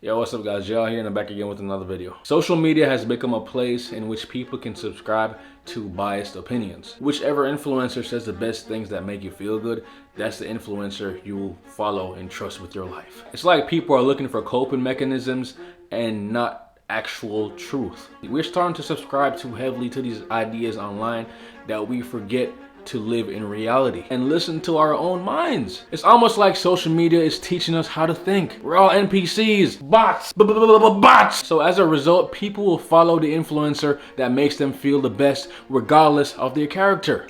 Yo, what's up guys? Y'all here and I'm back again with another video. Social media has become a place in which people can subscribe to biased opinions. Whichever influencer says the best things that make you feel good, that's the influencer you will follow and trust with your life. It's like people are looking for coping mechanisms and not actual truth. We're starting to subscribe too heavily to these ideas online that we forget to live in reality and listen to our own minds. It's almost like social media is teaching us how to think. We're all NPCs, bots, bots. So as a result, people will follow the influencer that makes them feel the best regardless of their character.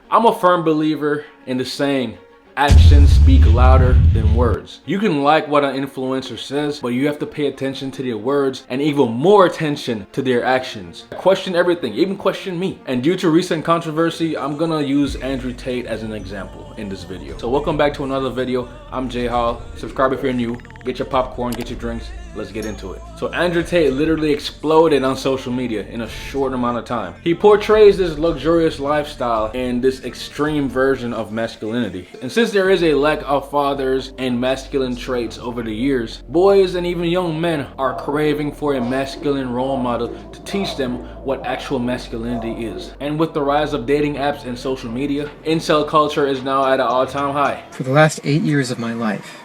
I'm a firm believer in the saying, actions speak louder than words. You can like what an influencer says, but you have to pay attention to their words and even more attention to their actions. Question everything, even question me. And due to recent controversy, I'm gonna use Andrew Tate as an example in this video. So welcome back to another video. I'm Jay Hall. Subscribe if you're new. Get your popcorn, get your drinks. Let's get into it. So Andrew Tate literally exploded on social media in a short amount of time. He portrays this luxurious lifestyle and this extreme version of masculinity. And since there is a lack of fathers and masculine traits over the years, boys and even young men are craving for a masculine role model to teach them what actual masculinity is. And with the rise of dating apps and social media, incel culture is now at an all-time high. For the last 8 years of my life,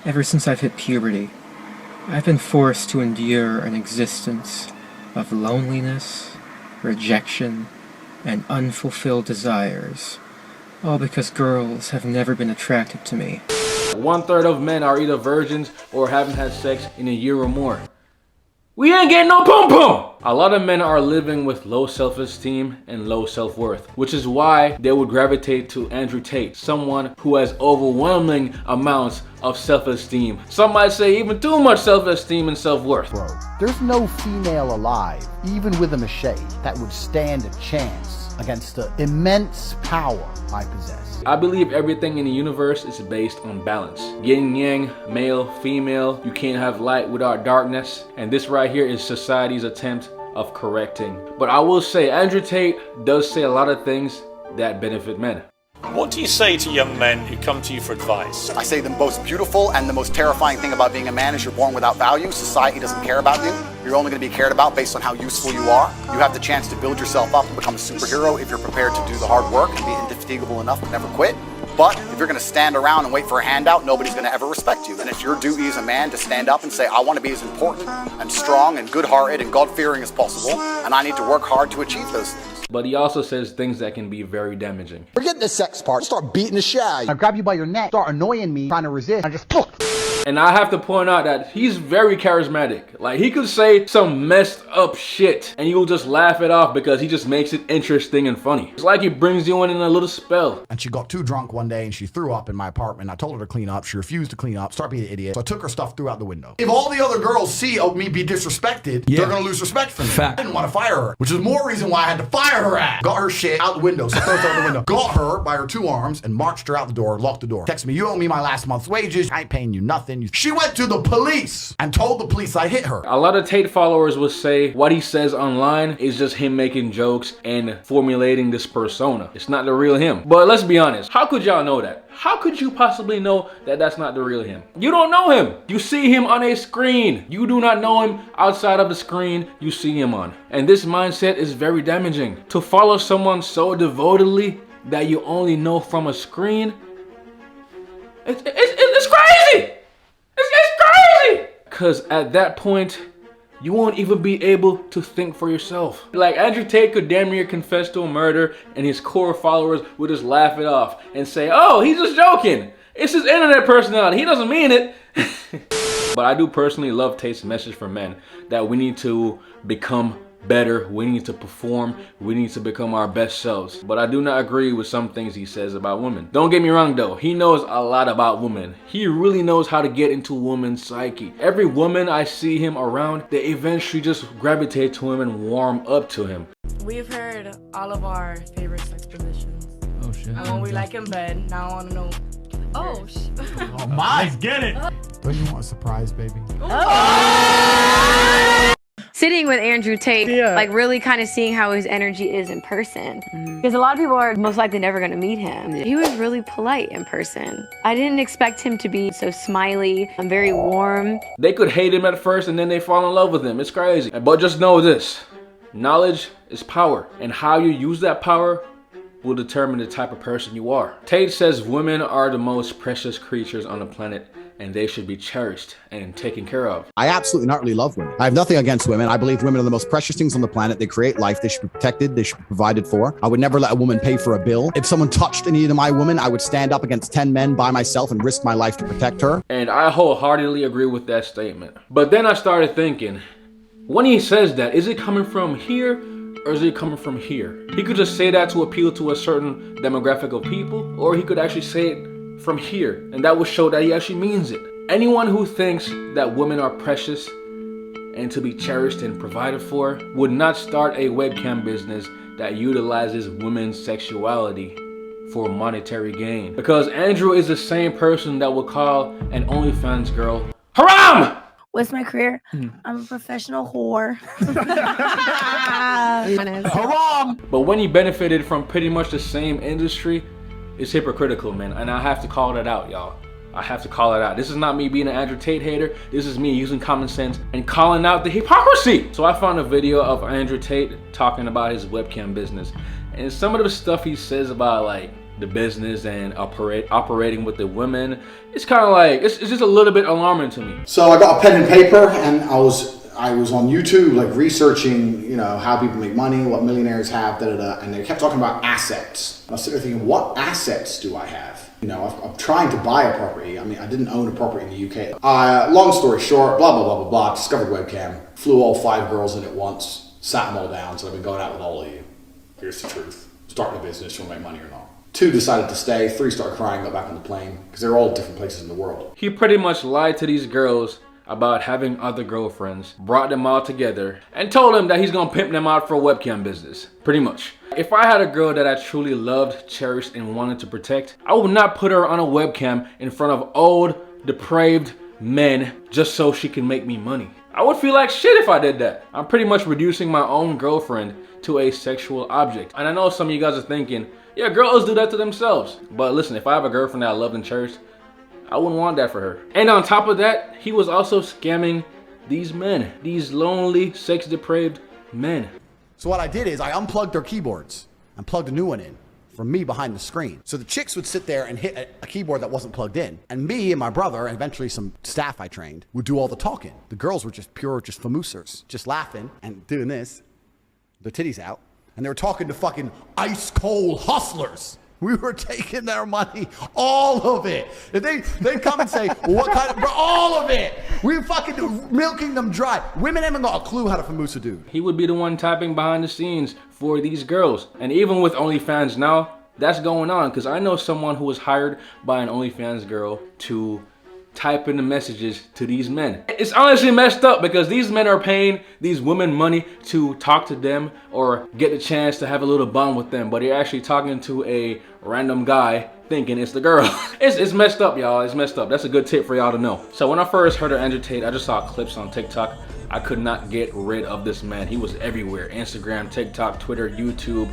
ever since I've hit puberty, I've been forced to endure an existence of loneliness, rejection, and unfulfilled desires, all because girls have never been attractive to me. 1/3 of men are either virgins or haven't had sex in a year or more. We ain't getting no pum pum! A lot of men are living with low self-esteem and low self-worth, which is why they would gravitate to Andrew Tate, someone who has overwhelming amounts of self-esteem. Some might say even too much self-esteem and self-worth. Bro, there's no female alive, even with a machete, that would stand a chance against the immense power I possess. I believe everything in the universe is based on balance. Yin yang, male, female, you can't have light without darkness. And this right here is society's attempt of correcting. But I will say, Andrew Tate does say a lot of things that benefit men. What do you say to young men who come to you for advice? I say the most beautiful and the most terrifying thing about being a man is you're born without value. Society doesn't care about you. You're only going to be cared about based on how useful you are. You have the chance to build yourself up and become a superhero if you're prepared to do the hard work and be indefatigable enough to never quit. But if you're going to stand around and wait for a handout, nobody's going to ever respect you. And it's your duty as a man to stand up and say, I want to be as important and strong and good-hearted and God-fearing as possible, and I need to work hard to achieve those things. But he also says things that can be very damaging. Forget the sex part. Start beating the shit out of you. I grab you by your neck, start annoying me, trying to resist. I just And I have to point out that he's very charismatic. Like, he could say some messed up shit and you'll just laugh it off because he just makes it interesting and funny. It's like he brings you in a little spell. And she got too drunk one day and she threw up in my apartment. I told her to clean up. She refused to clean up, start being an idiot. So I took her stuff, threw out the window. If all the other girls see me be disrespected, they're gonna lose respect for me. Fact. I didn't want to fire her, which is more reason why I had to fire her ass. Got her shit out the window, so throws out the window. Got her by her two arms and marched her out the door, locked the door. Text me, you owe me my last month's wages. I ain't paying you nothing. She went to the police and told the police I hit her. A lot of Tate followers will say what he says online is just him making jokes and formulating this persona. It's not the real him. But let's be honest, how could y'all know that? How could you possibly know that that's not the real him? You don't know him. You see him on a screen. You do not know him outside of the screen you see him on. And this mindset is very damaging. To follow someone so devotedly that you only know from a screen, it's crazy. It's crazy. Because at that point, you won't even be able to think for yourself. Like, Andrew Tate could damn near confess to a murder and his core followers would just laugh it off and say, oh, he's just joking. It's his internet personality. He doesn't mean it. But I do personally love Tate's message for men that we need to become better, we need to perform, we need to become our best selves. But I do not agree with some things he says about women. Don't get me wrong though, he knows a lot about women. He really knows how to get into women's psyche. Every woman I see him around, they eventually just gravitate to him and warm up to him. We've heard all of our favorite sex positions. Oh shit. And what we like in bed. Now I want to know. Oh shit. Oh my. Let's get it. Don't you want a surprise, baby? sitting with Andrew Tate, like really kind of seeing how his energy is in person. Because a lot of people are most likely never gonna meet him. He was really polite in person. I didn't expect him to be so smiley and very warm. They could hate him at first and then they fall in love with him. It's crazy. But just know this, knowledge is power, and how you use that power will determine the type of person you are. Tate says women are the most precious creatures on the planet, and they should be cherished and taken care of. I absolutely not really love women. I have nothing against women. I believe women are the most precious things on the planet. They create life. They should be protected. They should be provided for. I would never let a woman pay for a bill. If someone touched any of my women, I would stand up against 10 men by myself and risk my life to protect her. And I wholeheartedly agree with that statement. But then I started thinking, when he says that, is it coming from here or is it coming from here? He could just say that to appeal to a certain demographic of people, or he could actually say it from here, and that will show that he actually means it. Anyone who thinks that women are precious and to be cherished and provided for would not start a webcam business that utilizes women's sexuality for monetary gain. Because Andrew is the same person that will call an OnlyFans girl haram! What's my career? I'm a professional whore. Haram! But when he benefited from pretty much the same industry, it's hypocritical, man, and I have to call that out, y'all. I have to call it out. This is not me being an Andrew Tate hater. This is me using common sense and calling out the hypocrisy. So I found a video of Andrew Tate talking about his webcam business, and some of the stuff he says about like the business and operating with the women, it's kind of like, it's just a little bit alarming to me. So I got a pen and paper, and I was on YouTube, like researching, you know, how people make money, what millionaires have, and they kept talking about assets. I was sitting there thinking, what assets do I have? You know, I'm trying to buy a property. I mean, I didn't own a property in the UK. Long story short, blah, blah, blah, blah, blah, discovered webcam, flew all 5 girls in at once, sat them all down, so I've been going out with all of you. Here's the truth. Starting a business, you want to make money or not. 2 decided to stay, 3 started crying, got back on the plane, because they're all different places in the world. He pretty much lied to these girls about having other girlfriends, brought them all together, and told them that he's gonna pimp them out for a webcam business. Pretty much. If I had a girl that I truly loved, cherished, and wanted to protect, I would not put her on a webcam in front of old, depraved men just so she can make me money. I would feel like shit if I did that. I'm pretty much reducing my own girlfriend to a sexual object. And I know some of you guys are thinking, yeah, girls do that to themselves. But listen, if I have a girlfriend that I loved and cherished, I wouldn't want that for her. And on top of that, he was also scamming these men, these lonely, sex-depraved men. So what I did is I unplugged their keyboards and plugged a new one in from me behind the screen. So the chicks would sit there and hit a keyboard that wasn't plugged in. And me and my brother, and eventually some staff I trained, would do all the talking. The girls were just pure, just famoosers, just laughing and doing this, their titties out. And they were talking to fucking ice cold hustlers. We were taking their money, all of it. If they'd come and say, well, what kind of, bro, all of it. We were fucking milking them dry. Women haven't got a clue how to famoose a dude. He would be the one typing behind the scenes for these girls. And even with OnlyFans now, that's going on, because I know someone who was hired by an OnlyFans girl to type in the messages to these men. It's honestly messed up because these men are paying these women money to talk to them or get the chance to have a little bond with them, but they're actually talking to a random guy thinking it's the girl. It's messed up, y'all. It's messed up. That's a good tip for y'all to know. So when I first heard of Andrew Tate, I just saw clips on TikTok. I could not get rid of this man. He was everywhere. Instagram, TikTok, Twitter, YouTube,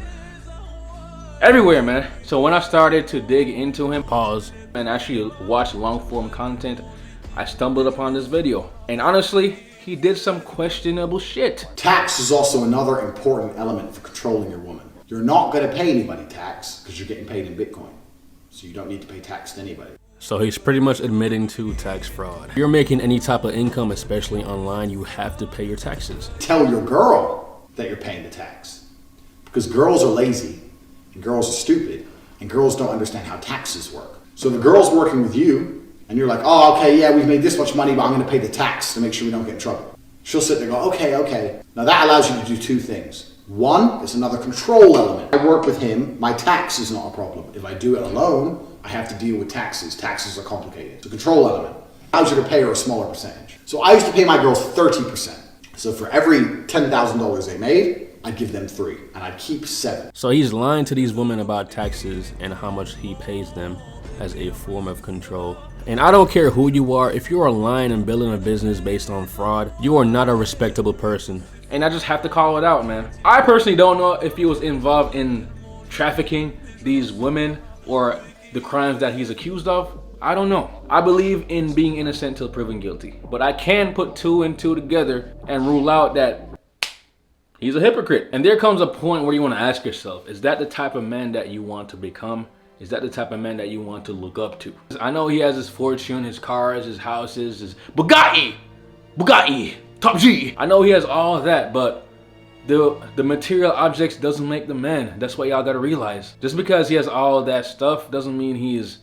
everywhere, man. So when I started to dig into him, and actually watch long form content, I stumbled upon this video. And honestly, he did some questionable shit. Tax is also another important element for controlling your woman. You're not going to pay anybody tax because you're getting paid in Bitcoin. So you don't need to pay tax to anybody. So he's pretty much admitting to tax fraud. If you're making any type of income, especially online, you have to pay your taxes. Tell your girl that you're paying the tax. Because girls are lazy, and girls are stupid, and girls don't understand how taxes work. So the girl's working with you, and you're like, oh, okay, yeah, we've made this much money, but I'm going to pay the tax to make sure we don't get in trouble. She'll sit there and go, okay, okay. Now that allows you to do 2 things. One, it's another control element. I work with him, my tax is not a problem. If I do it alone, I have to deal with taxes. Taxes are complicated. It's a control element. Allows you to pay her a smaller percentage. So I used to pay my girls 30%. So for every $10,000 they made, I'd give them 3, and I'd keep 7. So he's lying to these women about taxes and how much he pays them as a form of control. And I don't care who you are, if you are lying and building a business based on fraud, you are not a respectable person. And I just have to call it out, man. I personally don't know if he was involved in trafficking these women or the crimes that he's accused of. I don't know. I believe in being innocent till proven guilty. But I can put 2 and 2 together and rule out that he's a hypocrite. And there comes a point where you want to ask yourself, is that the type of man that you want to become? Is that the type of man that you want to look up to? I know he has his fortune, his cars, his houses, his Bugatti, Top G. I know he has all of that, but the material objects doesn't make the man. That's what y'all gotta realize. Just because he has all of that stuff doesn't mean he's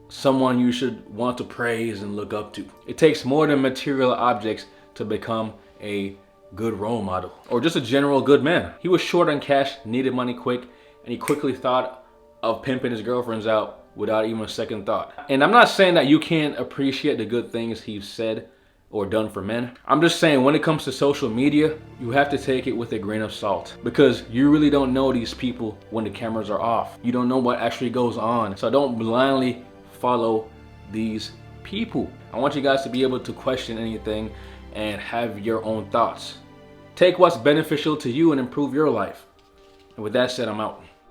someone you should want to praise and look up to. It takes more than material objects to become a good role model or just a general good man. He was short on cash, needed money quick, and he quickly thought of pimping his girlfriends out without even a second thought. And I'm not saying that you can't appreciate the good things he's said or done for men. I'm just saying when it comes to social media, you have to take it with a grain of salt because you really don't know these people when the cameras are off. You don't know what actually goes on. So don't blindly follow these people. I want you guys to be able to question anything and have your own thoughts. Take what's beneficial to you and improve your life. And with that said, I'm out.